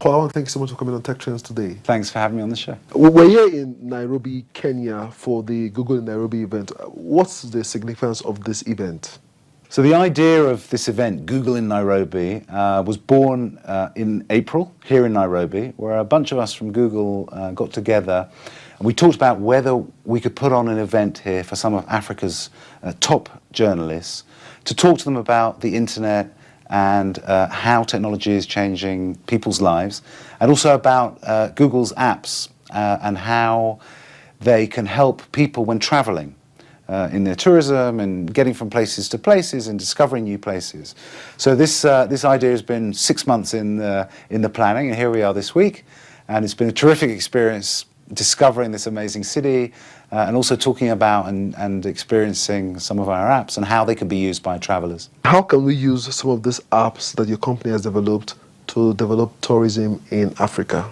Paul, thank you so much for coming on Tech Trends today. Thanks for having me on the show. We're here in Nairobi, Kenya for the Google in Nairobi event. What's the significance of this event? So the idea of this event, Google in Nairobi, was born in April here in Nairobi, where a bunch of us from Google got together and we talked about whether we could put on an event here for some of Africa's top journalists to talk to them about the internet and how technology is changing people's lives, and also about Google's apps and how they can help people when traveling in their tourism and getting from places to places and discovering new places. So this idea has been 6 months in the planning, and here we are this week, and it's been a terrific experience discovering this amazing city and also talking about and experiencing some of our apps and how they can be used by travelers. How can we use some of these apps that your company has developed to develop tourism in Africa?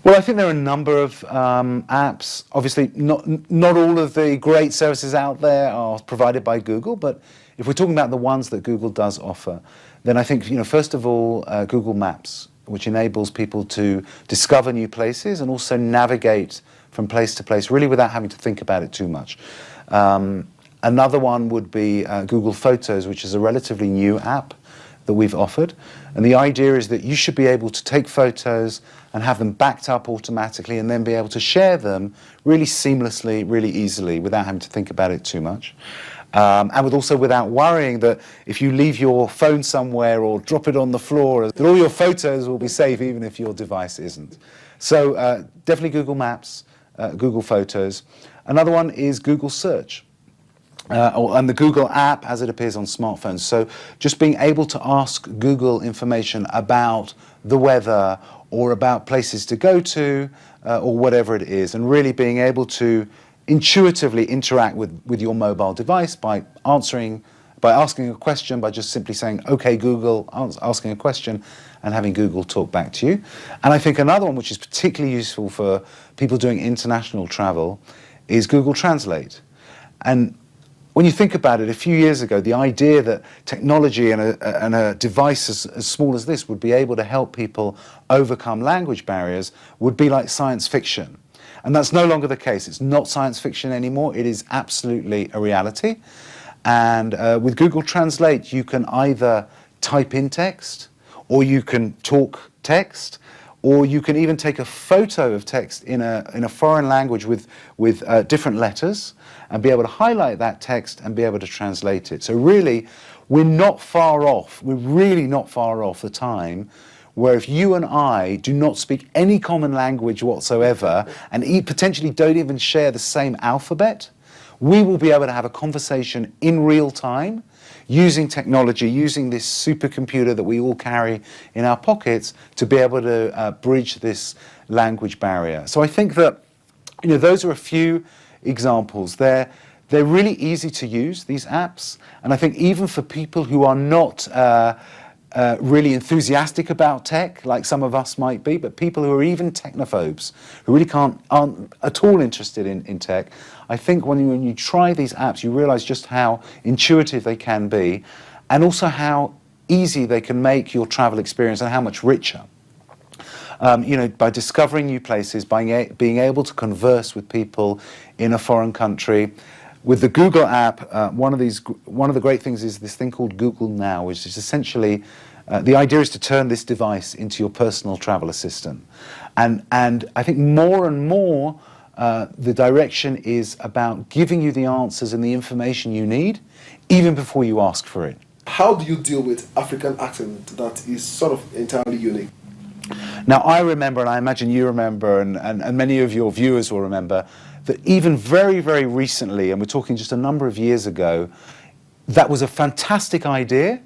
Well, I think there are a number of apps. Obviously, not all of the great services out there are provided by Google, but if we're talking about the ones that Google does offer, then I think, first of all, Google Maps, which enables people to discover new places and also navigate from place to place, really without having to think about it too much. Another one would be Google Photos, which is a relatively new app that we've offered. And the idea is that you should be able to take photos and have them backed up automatically and then be able to share them really seamlessly, really easily, without having to think about it too much. And also without worrying that if you leave your phone somewhere or drop it on the floor, that all your photos will be safe even if your device isn't. So definitely Google Maps, Google Photos. Another one is Google Search. And the Google app as it appears on smartphones. So just being able to ask Google information about the weather or about places to go to or whatever it is, and really being able to intuitively interact with your mobile device by asking a question, by just simply saying, okay, Google, asking a question and having Google talk back to you. And I think another one which is particularly useful for people doing international travel is Google Translate. And when you think about it, a few years ago, the idea that technology and a device as small as this would be able to help people overcome language barriers would be like science fiction. And that's no longer the case. It's not science fiction anymore. It is absolutely a reality. And with Google Translate, you can either type in text, or you can talk text, or you can even take a photo of text in a foreign language with different letters and be able to highlight that text and be able to translate it. So really, we're not far off. We're really not far off the time where if you and I do not speak any common language whatsoever and potentially don't even share the same alphabet, we will be able to have a conversation in real time using technology, using this supercomputer that we all carry in our pockets to be able to bridge this language barrier. So I think that those are a few examples. They're really easy to use, these apps, and I think even for people who are not really enthusiastic about tech, like some of us might be, but people who are even technophobes, who really aren't at all interested in tech, I think when you try these apps, you realize just how intuitive they can be, and also how easy they can make your travel experience and how much richer. By discovering new places, by being able to converse with people in a foreign country. With the Google app, one of the great things is this thing called Google Now, which is essentially, the idea is to turn this device into your personal travel assistant. And I think more and more, the direction is about giving you the answers and the information you need, even before you ask for it. How do you deal with African accent that is sort of entirely unique? Now, I remember, and I imagine you remember, and many of your viewers will remember, that even very, very recently, and we're talking just a number of years ago, that was a fantastic idea,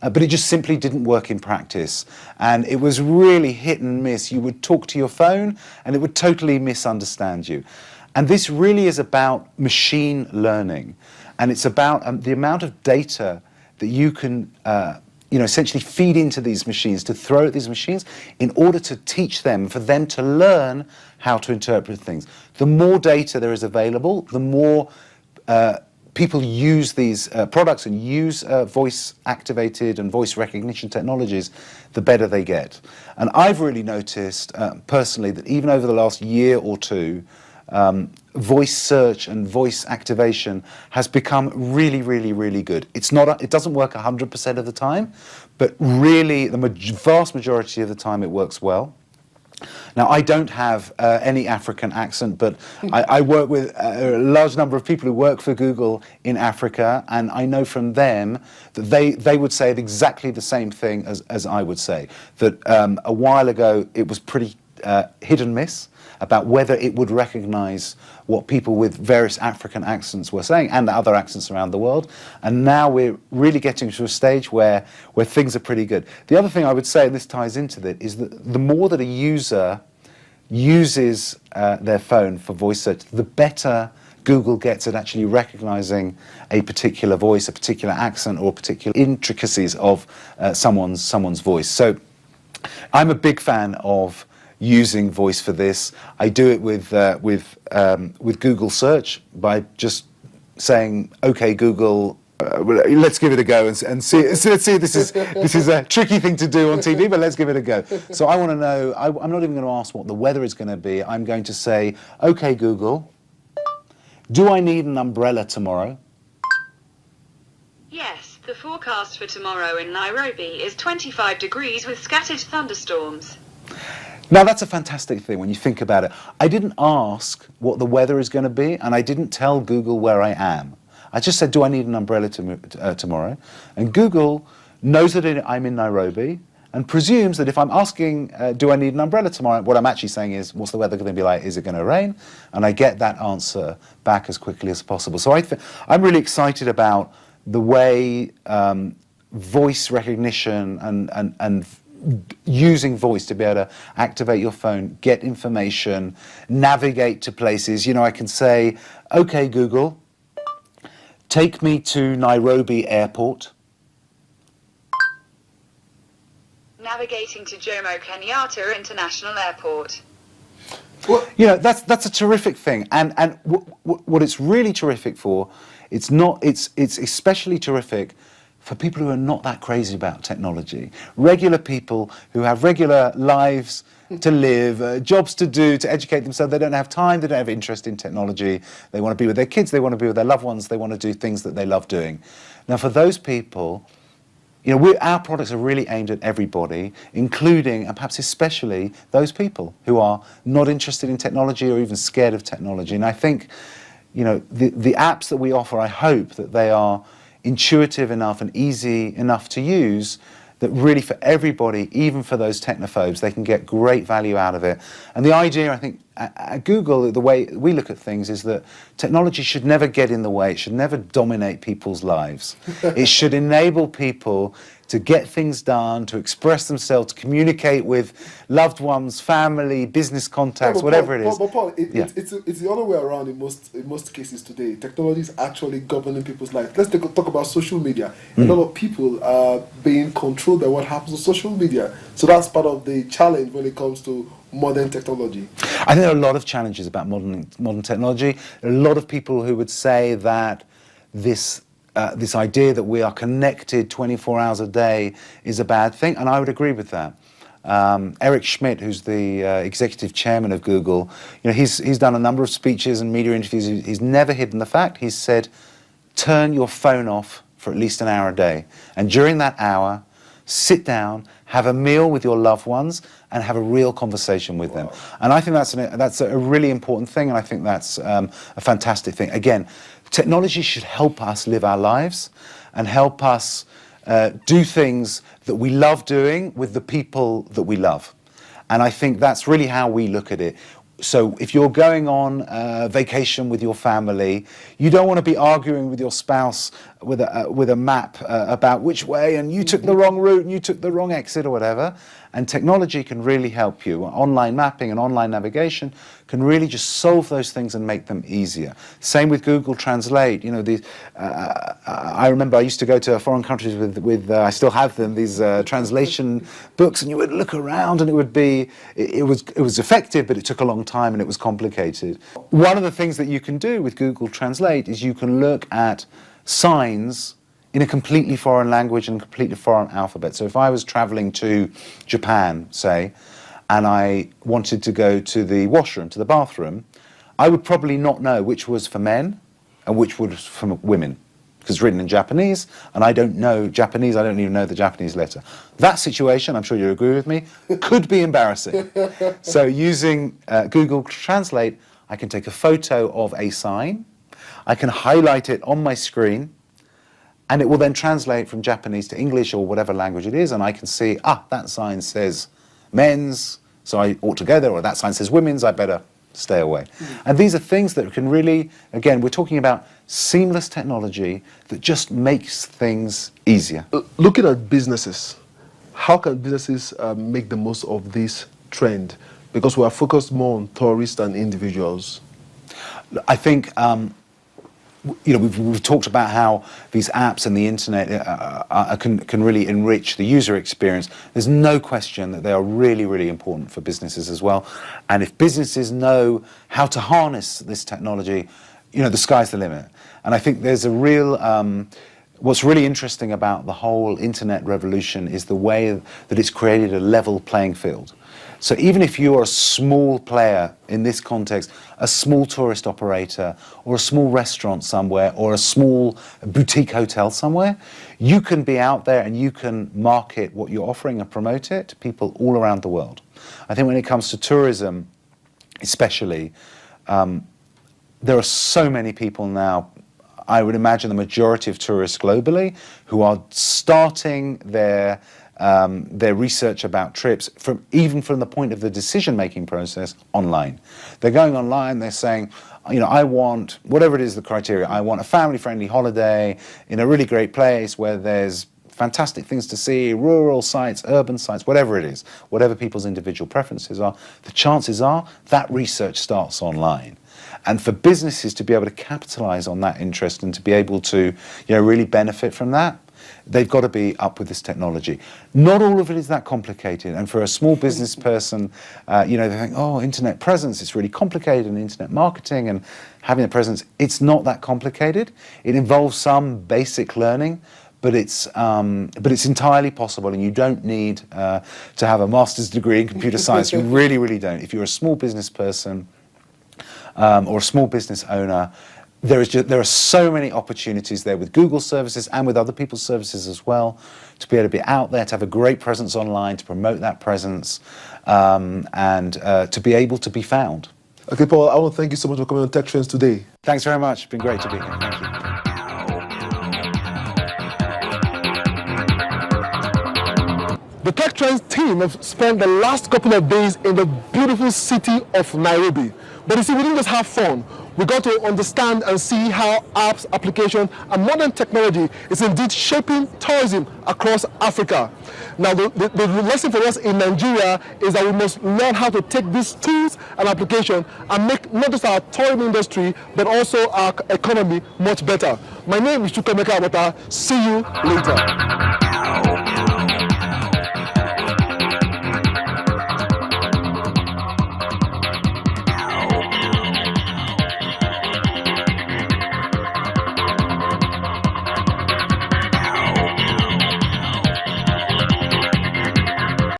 but it just simply didn't work in practice. And it was really hit and miss. You would talk to your phone, and it would totally misunderstand you. And this really is about machine learning. And it's about the amount of data that you can essentially feed into these machines, to throw at these machines in order to teach them, for them to learn how to interpret things. The more data there is available, the more people use these products and use voice-activated and voice recognition technologies, the better they get. And I've really noticed personally that even over the last year or two, voice search and voice activation has become really, really, really good. It doesn't work 100% of the time, but really the vast majority of the time it works well. Now, I don't have any African accent, but I work with a large number of people who work for Google in Africa, and I know from them that they would say exactly the same thing as I would say, that a while ago it was pretty hit and miss about whether it would recognize what people with various African accents were saying and other accents around the world. And now we're really getting to a stage where things are pretty good. The other thing I would say, and this ties into that, is that the more that a user uses their phone for voice search, the better Google gets at actually recognizing a particular voice, a particular accent, or particular intricacies of someone's voice. So I'm a big fan of using voice for this. I do it with Google Search by just saying, "Okay, Google, let's give it a go and see." This is a tricky thing to do on TV, but let's give it a go. So I want to know. I'm not even going to ask what the weather is going to be. I'm going to say, "Okay, Google, do I need an umbrella tomorrow?" Yes, the forecast for tomorrow in Nairobi is 25 degrees with scattered thunderstorms. Now, that's a fantastic thing when you think about it. I didn't ask what the weather is going to be, and I didn't tell Google where I am. I just said, do I need an umbrella tomorrow? And Google knows that I'm in Nairobi and presumes that if I'm asking, do I need an umbrella tomorrow, what I'm actually saying is, what's the weather going to be like? Is it going to rain? And I get that answer back as quickly as possible. So I'm really excited about the way voice recognition and using voice to be able to activate your phone, get information, navigate to places. You know, I can say, "Okay, Google, take me to Nairobi Airport." Navigating to Jomo Kenyatta International Airport. You know, that's a terrific thing. And what it's really terrific for, it's especially terrific for people who are not that crazy about technology. Regular people who have regular lives to live, jobs to do, to educate themselves. They don't have time, they don't have interest in technology. They want to be with their kids, they want to be with their loved ones, they want to do things that they love doing. Now, for those people, you know, our products are really aimed at everybody, including and perhaps especially those people who are not interested in technology or even scared of technology. And I think, you know, the apps that we offer, I hope that they are intuitive enough and easy enough to use that really for everybody, even for those technophobes, they can get great value out of it. And the idea, I think, at Google, the way we look at things is that technology should never get in the way. It should never dominate people's lives. It should enable people to get things done, to express themselves, to communicate with loved ones, family, business contacts, whatever it is. But Paul, it's the other way around in most cases today. Technology is actually governing people's lives. Let's talk about social media. A lot of people are being controlled by what happens on social media. So that's part of the challenge when it comes to modern technology. I think there are a lot of challenges about modern technology. There are a lot of people who would say that this idea that we are connected 24 hours a day is a bad thing, and I would agree with that. Eric Schmidt, who's the executive chairman of Google, you know, he's done a number of speeches and media interviews. He's never hidden the fact. He's said, turn your phone off for at least an hour a day, and during that hour, sit down, have a meal with your loved ones, and have a real conversation with them. And I think that's a really important thing, and I think that's a fantastic thing. Again, technology should help us live our lives and help us do things that we love doing with the people that we love. And I think that's really how we look at it. So if you're going on vacation with your family, you don't want to be arguing with your spouse with a map about which way, and you took the wrong route and you took the wrong exit or whatever. And technology can really help you. Online mapping and online navigation can really just solve those things and make them easier. Same with Google Translate. You know, I remember I used to go to foreign countries with I still have them, these translation books, and you would look around and it was effective, but it took a long time and it was complicated. One of the things that you can do with Google Translate is you can look at signs in a completely foreign language and completely foreign alphabet. So if I was traveling to Japan, say, and I wanted to go to the washroom, to the bathroom, I would probably not know which was for men and which was for women, because it's written in Japanese, and I don't know Japanese, I don't even know the Japanese letter. That situation, I'm sure you agree with me, could be embarrassing. So using Google Translate, I can take a photo of a sign, I can highlight it on my screen, and it will then translate from Japanese to English or whatever language it is, and I can see, that sign says men's, so I ought to go there, or that sign says women's, I better stay away. And these are things that can really, again, we're talking about seamless technology that just makes things easier. Looking at businesses, how can businesses make the most of this trend? Because we are focused more on tourists and individuals. I think we've talked about how these apps and the internet can really enrich the user experience. There's no question that they are really, really important for businesses as well. And if businesses know how to harness this technology, the sky's the limit. And I think there's a real, what's really interesting about the whole internet revolution is the way that it's created a level playing field. So even if you are a small player in this context, a small tourist operator or a small restaurant somewhere or a small boutique hotel somewhere, you can be out there and you can market what you're offering and promote it to people all around the world. I think when it comes to tourism, especially, there are so many people now, I would imagine the majority of tourists globally, who are starting their research about trips even from the point of the decision-making process online. They're going online, they're saying, I want, whatever it is the criteria, I want a family-friendly holiday in a really great place where there's fantastic things to see, rural sites, urban sites, whatever it is, whatever people's individual preferences are, the chances are that research starts online. And for businesses to be able to capitalize on that interest and to be able to really benefit from that, they've got to be up with this technology. Not all of it is that complicated. And for a small business person, they think, internet presence, it's really complicated, and internet marketing and having a presence, it's not that complicated. It involves some basic learning, but it's entirely possible, and you don't need to have a master's degree in computer science. You really, really don't. If you're a small business person or a small business owner, there are so many opportunities there with Google services and with other people's services as well, to be able to be out there, to have a great presence online, to promote that presence, and to be able to be found. Okay, Paul, I want to thank you so much for coming on Tech Trends today. Thanks very much. It's been great to be here. Thank you. The Tech Trends team have spent the last couple of days in the beautiful city of Nairobi. But you see, we didn't just have fun. We got to understand and see how apps, application, and modern technology is indeed shaping tourism across Africa. Now, the lesson for us in Nigeria is that we must learn how to take these tools and applications and make not just our tourism industry, but also our economy much better. My name is Chukwemeka Abata. See you later.